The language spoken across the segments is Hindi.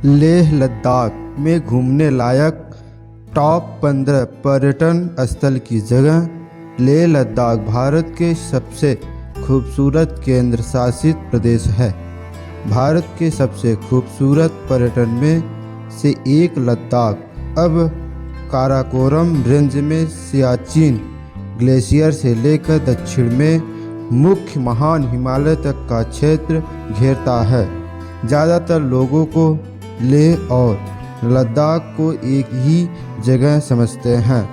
लेह लद्दाख में घूमने लायक टॉप 15 पर्यटन स्थल की जगह। लेह लद्दाख भारत के सबसे खूबसूरत केंद्र शासित प्रदेश है। भारत के सबसे खूबसूरत पर्यटन में से एक लद्दाख अब काराकोरम रेंज में सियाचिन ग्लेशियर से लेकर दक्षिण में मुख्य महान हिमालय तक का क्षेत्र घेरता है। ज़्यादातर लोगों को लेह और लद्दाख को एक ही जगह समझते हैं,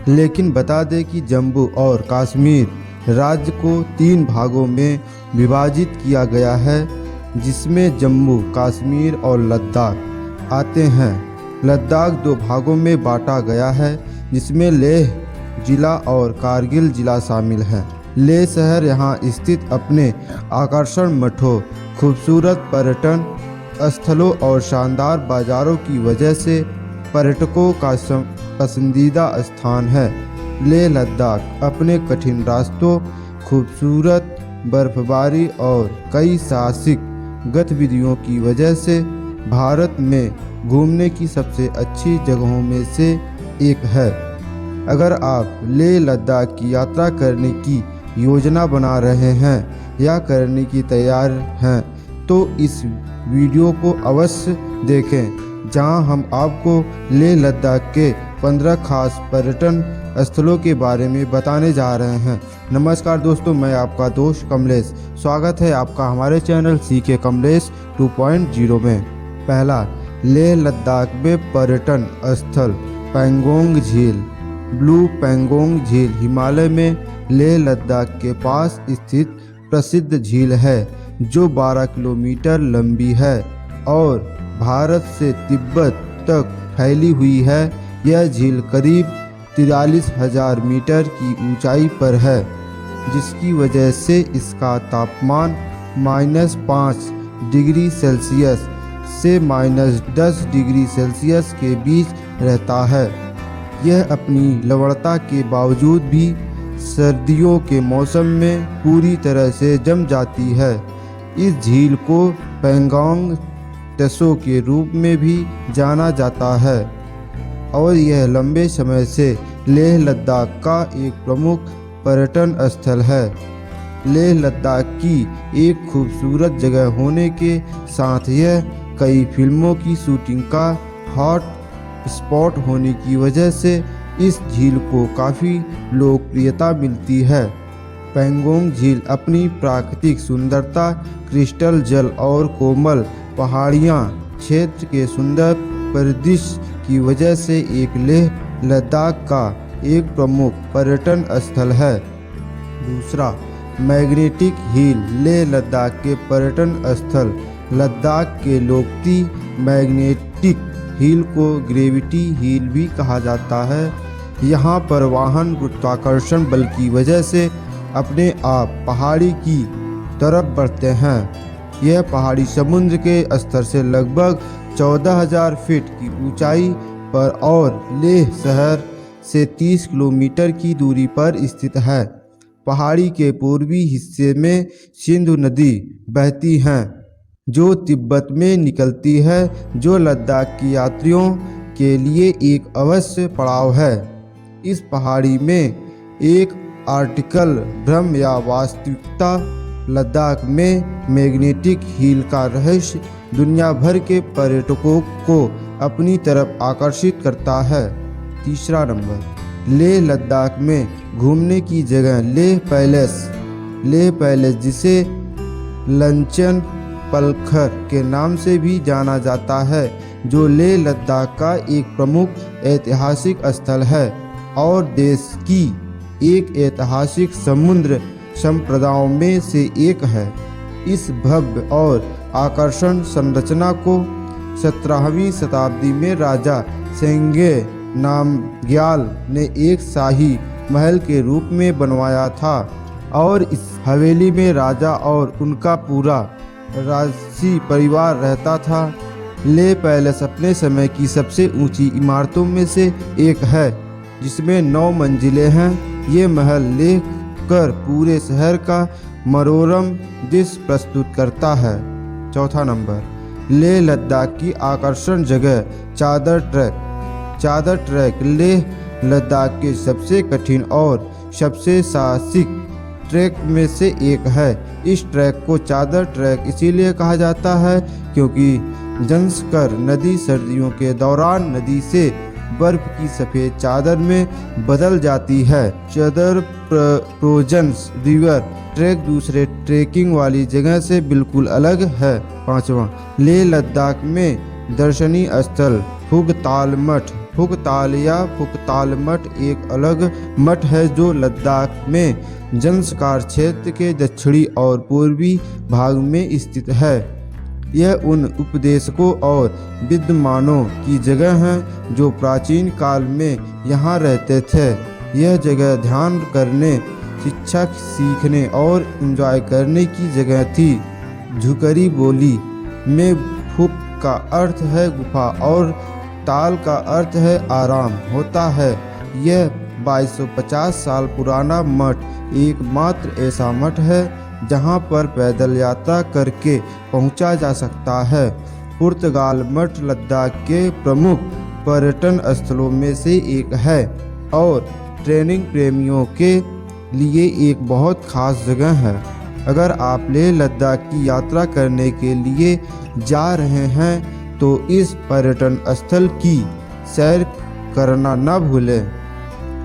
लेकिन बता दें कि जम्मू और कश्मीर राज्य को 3 भागों में विभाजित किया गया है, जिसमें जम्मू कश्मीर और लद्दाख आते हैं। लद्दाख 2 भागों में बांटा गया है, जिसमें लेह जिला और कारगिल जिला शामिल है। लेह शहर यहाँ स्थित अपने आकर्षण मठों, खूबसूरत पर्यटन स्थलों और शानदार बाज़ारों की वजह से पर्यटकों का पसंदीदा स्थान है। लेह लद्दाख अपने कठिन रास्तों, खूबसूरत बर्फबारी और कई साहसिक गतिविधियों की वजह से भारत में घूमने की सबसे अच्छी जगहों में से एक है। अगर आप लेह लद्दाख की यात्रा करने की योजना बना रहे हैं या करने की तैयार हैं, तो इस वीडियो को अवश्य देखें, जहां हम आपको लेह लद्दाख के 15 खास पर्यटन स्थलों के बारे में बताने जा रहे हैं। नमस्कार दोस्तों, मैं आपका दोस्त कमलेश। स्वागत है आपका हमारे चैनल सीके कमलेश 2.0 में। पहला, लेह लद्दाख में पर्यटन स्थल पैंगोंग झील। ब्लू पैंगोंग झील हिमालय में लेह लद्दाख के पास स्थित प्रसिद्ध झील है, जो 12 किलोमीटर लंबी है और भारत से तिब्बत तक फैली हुई है। यह झील करीब 43,000 मीटर की ऊंचाई पर है, जिसकी वजह से इसका तापमान -5 डिग्री सेल्सियस से -10 डिग्री सेल्सियस के बीच रहता है। यह अपनी लवणता के बावजूद भी सर्दियों के मौसम में पूरी तरह से जम जाती है। इस झील को पैंगोंग त्सो के रूप में भी जाना जाता है और यह लंबे समय से लेह लद्दाख का एक प्रमुख पर्यटन स्थल है। लेह लद्दाख की एक खूबसूरत जगह होने के साथ यह कई फिल्मों की शूटिंग का हॉट स्पॉट होने की वजह से इस झील को काफ़ी लोकप्रियता मिलती है। पैंगोंग झील अपनी प्राकृतिक सुंदरता, क्रिस्टल जल और कोमल पहाड़ियाँ क्षेत्र के सुंदर परिदृश्य की वजह से एक लेह लद्दाख का एक प्रमुख पर्यटन स्थल है। दूसरा, मैग्नेटिक हिल। लेह लद्दाख के पर्यटन स्थल लद्दाख के लोकप्रिय मैग्नेटिक हिल को ग्रेविटी हिल भी कहा जाता है। यहाँ पर वाहन गुरुत्वाकर्षण बल की वजह से अपने आप पहाड़ी की तरफ बढ़ते हैं। यह पहाड़ी समुद्र के स्तर से लगभग 14,000 फीट की ऊंचाई पर और लेह शहर से 30 किलोमीटर की दूरी पर स्थित है। पहाड़ी के पूर्वी हिस्से में सिंधु नदी बहती है, जो तिब्बत में निकलती है, जो लद्दाख की यात्रियों के लिए एक अवश्य पड़ाव है। इस पहाड़ी में एक आर्टिकल भ्रम या वास्तविकता। लद्दाख में मैग्नेटिक हिल का रहस्य दुनिया भर के पर्यटकों को अपनी तरफ आकर्षित करता है। तीसरा नंबर, लेह लद्दाख में घूमने की जगह लेह पैलेस। लेह पैलेस, जिसे लंचन पलखर के नाम से भी जाना जाता है, जो लेह लद्दाख का एक प्रमुख ऐतिहासिक स्थल है और देश की एक ऐतिहासिक समुद्र संप्रदायों में से एक है। इस भव्य और आकर्षण संरचना को 17वीं शताब्दी में राजा सेंगे नामग्याल ने एक शाही महल के रूप में बनवाया था और इस हवेली में राजा और उनका पूरा राजसी परिवार रहता था। लेह पैलेस अपने समय की सबसे ऊंची इमारतों में से एक है, जिसमें 9 मंजिलें हैं। ये महल लेह कर पूरे शहर का मनोरम दृश्य प्रस्तुत करता है। चौथा नंबर, लेह लद्दाख की आकर्षण जगह चादर ट्रैक लेह लद्दाख के सबसे कठिन और सबसे साहसिक ट्रैक में से एक है। इस ट्रैक को चादर ट्रैक इसीलिए कहा जाता है क्योंकि जंस्कर नदी सर्दियों के दौरान नदी से बर्फ की सफ़ेद चादर में बदल जाती है। चादर प्रोजन्स रिवर ट्रैक दूसरे ट्रेकिंग वाली जगह से बिल्कुल अलग है। 5वां, लेह लद्दाख में दर्शनीय स्थल फुगताल मठ। फुगताल मठ एक अलग मठ है जो लद्दाख में जंस्कार क्षेत्र के दक्षिणी और पूर्वी भाग में स्थित है। यह उन उपदेशकों और विद्वानों की जगह है जो प्राचीन काल में यहाँ रहते थे। यह जगह ध्यान करने, शिक्षा सीखने और एंजॉय करने की जगह थी। झुकरी बोली में फुक का अर्थ है गुफा और ताल का अर्थ है आराम होता है। यह 2250 साल पुराना मठ एकमात्र ऐसा मठ है जहां पर पैदल यात्रा करके पहुंचा जा सकता है। पुर्तगाल मठ लद्दाख के प्रमुख पर्यटन स्थलों में से एक है और ट्रेनिंग प्रेमियों के लिए एक बहुत खास जगह है। अगर आप लेह लद्दाख की यात्रा करने के लिए जा रहे हैं तो इस पर्यटन स्थल की सैर करना न भूलें।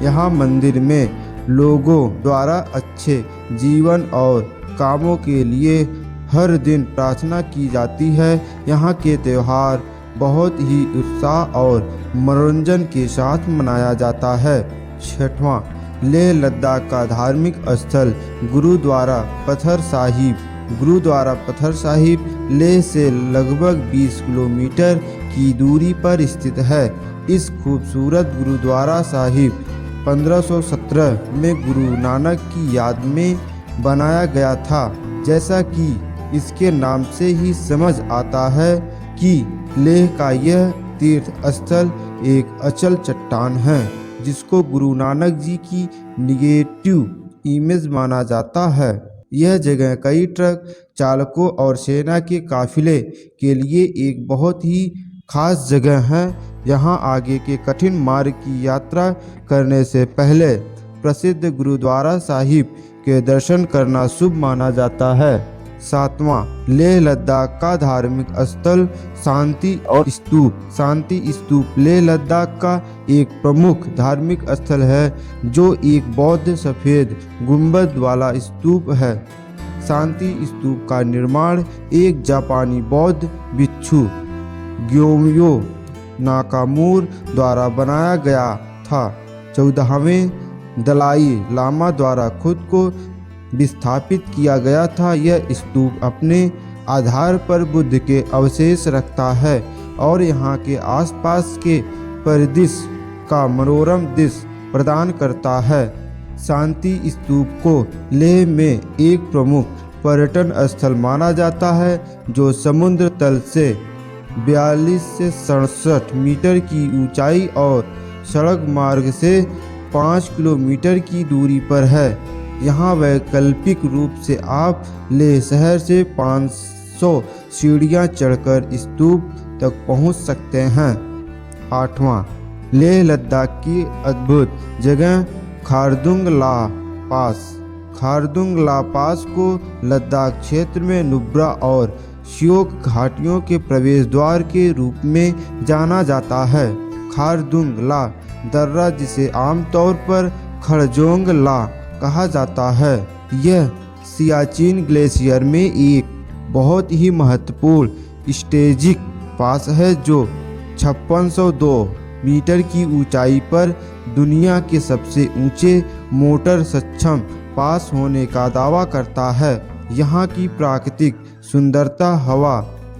यहाँ मंदिर में लोगों द्वारा अच्छे जीवन और कामों के लिए हर दिन प्रार्थना की जाती है। यहाँ के त्यौहार बहुत ही उत्साह और मनोरंजन के साथ मनाया जाता है। 6वां, लेह लद्दाख का धार्मिक स्थल गुरुद्वारा पत्थर साहिब लेह से लगभग 20 किलोमीटर की दूरी पर स्थित है। इस खूबसूरत गुरुद्वारा साहिब 1517 में गुरु नानक की याद में बनाया गया था। जैसा कि इसके नाम से ही समझ आता है कि लेह का यह तीर्थ स्थल एक अचल चट्टान है जिसको गुरु नानक जी की निगेटिव इमेज माना जाता है। यह जगह कई ट्रक चालकों और सेना के काफिले के लिए एक बहुत ही खास जगह है। यहाँ आगे के कठिन मार्ग की यात्रा करने से पहले प्रसिद्ध गुरुद्वारा साहिब के दर्शन करना शुभ माना जाता है। 7वां, लेह लद्दाख का धार्मिक स्थल शांति स्तूप लेह लद्दाख का एक प्रमुख धार्मिक स्थल है जो एक बौद्ध सफ़ेद गुंबद वाला स्तूप है। शांति स्तूप का निर्माण एक जापानी बौद्ध भिक्षु ग्योम्यो नाकामूर द्वारा बनाया गया था। 14वें दलाई लामा द्वारा खुद को विस्थापित किया गया था। यह स्तूप अपने आधार पर बुद्ध के अवशेष रखता है और यहाँ के आसपास के परिदृश्य का मनोरम दृश्य प्रदान करता है। शांति स्तूप को लेह में एक प्रमुख पर्यटन स्थल माना जाता है जो समुद्र तल से 42 से 67 मीटर की ऊंचाई और सड़क मार्ग से 5 किलोमीटर की दूरी पर है। यहाँ वैकल्पिक रूप से आप लेह शहर से 500 सीढ़ियाँ चढ़कर स्तूप तक पहुँच सकते हैं। 8वां, लेह लद्दाख की अद्भुत जगह खारदुंग ला पास को लद्दाख क्षेत्र में नुब्रा और श्योक घाटियों के प्रवेश द्वार के रूप में जाना जाता है। खारदुंग ला दर्रा जिसे आमतौर पर खड़जोंग ला कहा जाता है, यह सियाचिन ग्लेशियर में एक बहुत ही महत्वपूर्ण स्टेजिक पास है जो 5602 मीटर की ऊंचाई पर दुनिया के सबसे ऊंचे मोटर सक्षम पास होने का दावा करता है। यहाँ की प्राकृतिक सुंदरता हवा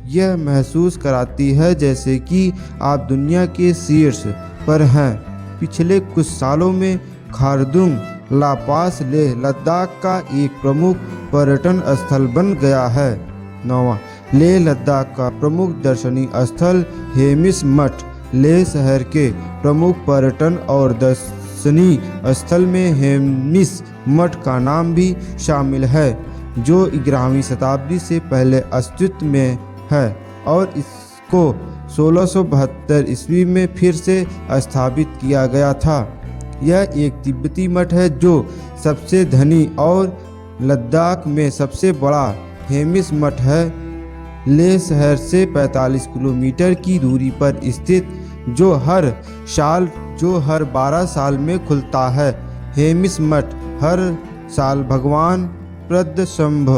यह महसूस कराती है जैसे कि आप दुनिया के शीर्ष पर हैं। पिछले कुछ सालों में खारदुंग ला पास लेह लद्दाख का एक प्रमुख पर्यटन स्थल बन गया है। 9वां, लेह लद्दाख का प्रमुख दर्शनीय स्थल हेमिस मठ लेह शहर के प्रमुख पर्यटन और दर्शनीय स्थल में हेमिस मठ का नाम भी शामिल है जो 11वीं शताब्दी से पहले अस्तित्व में है। और इसको 1672 ईस्वी में फिर से स्थापित किया गया था। यह एक तिब्बती मठ है जो सबसे धनी और लद्दाख में सबसे बड़ा हेमिस मठ है। लेह शहर से 45 किलोमीटर की दूरी पर स्थित जो हर 12 साल में खुलता है। हेमिस मठ हर साल भगवान प्रद्शंभ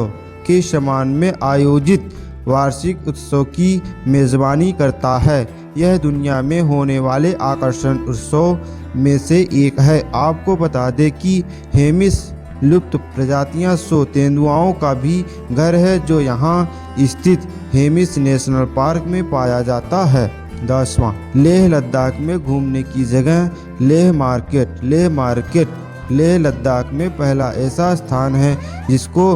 के सम्मान में आयोजित वार्षिक उत्सव की मेज़बानी करता है। यह दुनिया में होने वाले आकर्षण उत्सव में से एक है। आपको बता दें कि हेमिस लुप्त प्रजातियां तेंदुआओं का भी घर है जो यहाँ स्थित हेमिस नेशनल पार्क में पाया जाता है। 10वां, लेह लद्दाख में घूमने की जगह लेह मार्केट लेह लद्दाख में पहला ऐसा स्थान है जिसको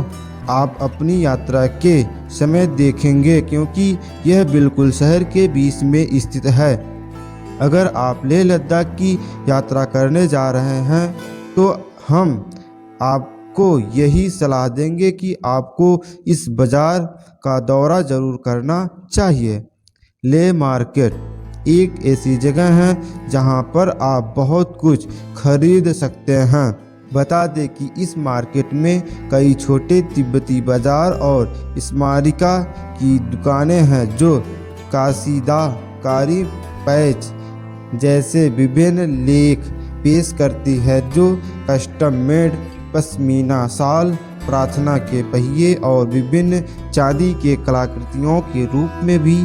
आप अपनी यात्रा के समय देखेंगे क्योंकि यह बिल्कुल शहर के बीच में स्थित है। अगर आप लेह लद्दाख की यात्रा करने जा रहे हैं तो हम आपको यही सलाह देंगे कि आपको इस बाज़ार का दौरा ज़रूर करना चाहिए। लेह मार्केट एक ऐसी जगह है जहां पर आप बहुत कुछ खरीद सकते हैं। बता दें कि इस मार्केट में कई छोटे तिब्बती बाज़ार और स्मारिका की दुकानें हैं जो काशीदाकारी पैच जैसे विभिन्न लेख पेश करती है जो कस्टम मेड पश्मीना शाल, प्रार्थना के पहिए और विभिन्न चांदी के कलाकृतियों के रूप में भी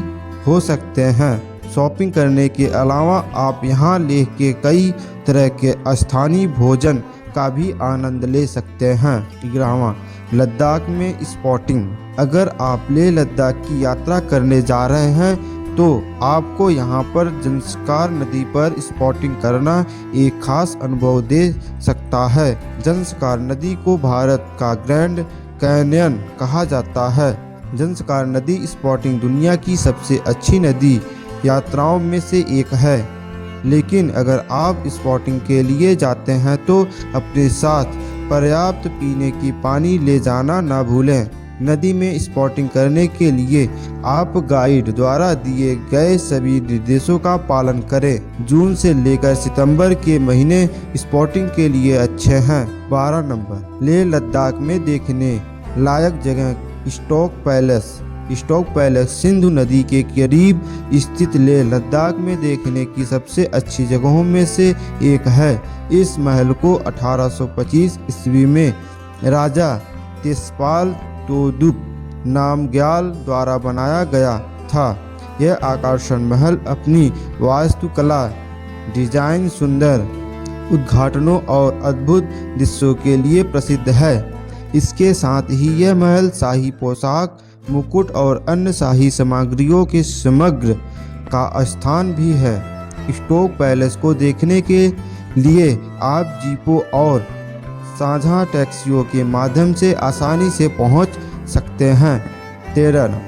हो सकते हैं। शॉपिंग करने के अलावा आप यहाँ लेह के कई तरह के स्थानीय भोजन का भी आनंद ले सकते हैं। 11वां, लद्दाख में स्पॉटिंग। अगर आप लेह लद्दाख की यात्रा करने जा रहे हैं तो आपको यहाँ पर ज़ंस्कार नदी पर स्पॉटिंग करना एक खास अनुभव दे सकता है। ज़ंस्कार नदी को भारत का ग्रैंड कैनियन कहा जाता है। ज़ंस्कार नदी स्पॉटिंग दुनिया की सबसे अच्छी नदी यात्राओं में से एक है, लेकिन अगर आप स्पॉटिंग के लिए जाते हैं तो अपने साथ पर्याप्त पीने की पानी ले जाना न भूलें। नदी में स्पॉटिंग करने के लिए आप गाइड द्वारा दिए गए सभी निर्देशों का पालन करें। जून से लेकर सितंबर के महीने स्पॉटिंग के लिए अच्छे हैं। 12 नंबर, लेह लद्दाख में देखने लायक जगह स्टोक पैलेस सिंधु नदी के करीब स्थित लेह लद्दाख में देखने की सबसे अच्छी जगहों में से एक है। इस महल को 1825 ईस्वी में राजा तेजपाल तोदुक नामग्याल द्वारा बनाया गया था। यह आकर्षण महल अपनी वास्तुकला, डिजाइन, सुंदर उद्घाटनों और अद्भुत दृश्यों के लिए प्रसिद्ध है। इसके साथ ही यह महल शाही पोशाक, मुकुट और अन्य शाही सामग्रियों के समग्र का स्थान भी है। स्टोक पैलेस को देखने के लिए आप जीपों और साझा टैक्सियों के माध्यम से आसानी से पहुंच सकते हैं। 13,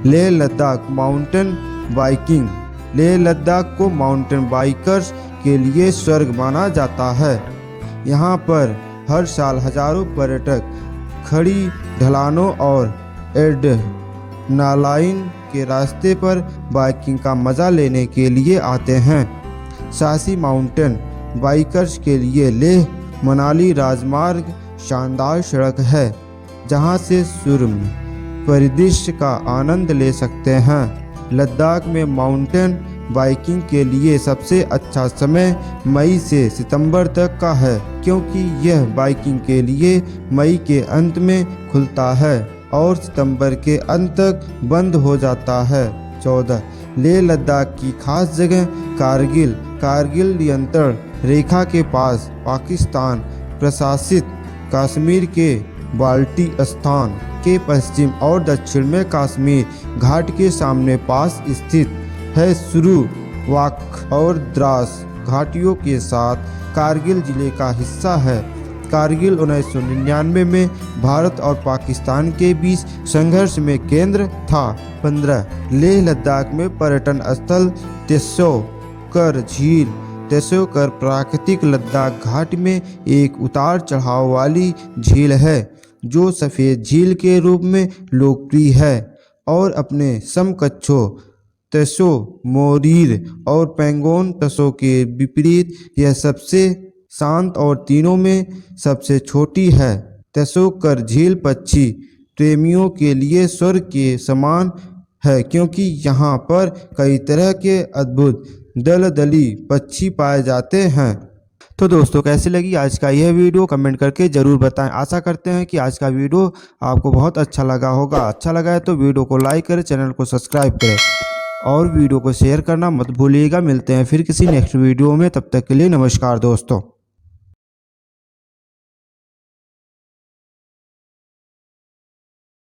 लेह लद्दाख माउंटेन बाइकिंग। लेह लद्दाख को माउंटेन बाइकर्स के लिए स्वर्ग माना जाता है। यहाँ पर हर साल हजारों पर्यटक खड़ी ढलानों और एड्रेनालाइन के रास्ते पर बाइकिंग का मज़ा लेने के लिए आते हैं। साहसी माउंटेन बाइकर्स के लिए लेह मनाली राजमार्ग शानदार सड़क है जहां से सुरम्य परिदृश्य का आनंद ले सकते हैं। लद्दाख में माउंटेन बाइकिंग के लिए सबसे अच्छा समय मई से सितंबर तक का है क्योंकि यह बाइकिंग के लिए मई के अंत में खुलता है और सितंबर के अंत तक बंद हो जाता है। 14, लेह लद्दाख की खास जगह कारगिल नियंत्रण रेखा के पास पाकिस्तान प्रशासित कश्मीर के बाल्टिस्तान के पश्चिम और दक्षिण में कश्मीर घाट के सामने पास स्थित है। सुरु, वाक और द्रास घाटियों के साथ कारगिल जिले का हिस्सा है। कारगिल 1999 में भारत और पाकिस्तान के बीच संघर्ष में केंद्र था। 15, लेह लद्दाख में पर्यटन स्थल त्सोकर झील। त्सोकर प्राकृतिक लद्दाख घाट में एक उतार चढ़ाव वाली झील है जो सफ़ेद झील के रूप में लोकप्रिय है और अपने समकक्षों तसो, मोरीर और पेंगोन तसो के विपरीत यह सबसे शांत और तीनों में सबसे छोटी है। तसोकर झील पक्षी प्रेमियों के लिए स्वर्ग के समान है, क्योंकि यहाँ पर कई तरह के अद्भुत दलदली पक्षी पाए जाते हैं। तो दोस्तों, कैसी लगी आज का यह वीडियो कमेंट करके ज़रूर बताएं। आशा करते हैं कि आज का वीडियो आपको बहुत अच्छा लगा होगा। अच्छा लगा है तो वीडियो को लाइक करें, चैनल को सब्सक्राइब करें और वीडियो को शेयर करना मत भूलिएगा। मिलते हैं फिर किसी नेक्स्ट वीडियो में, तब तक के लिए नमस्कार दोस्तों।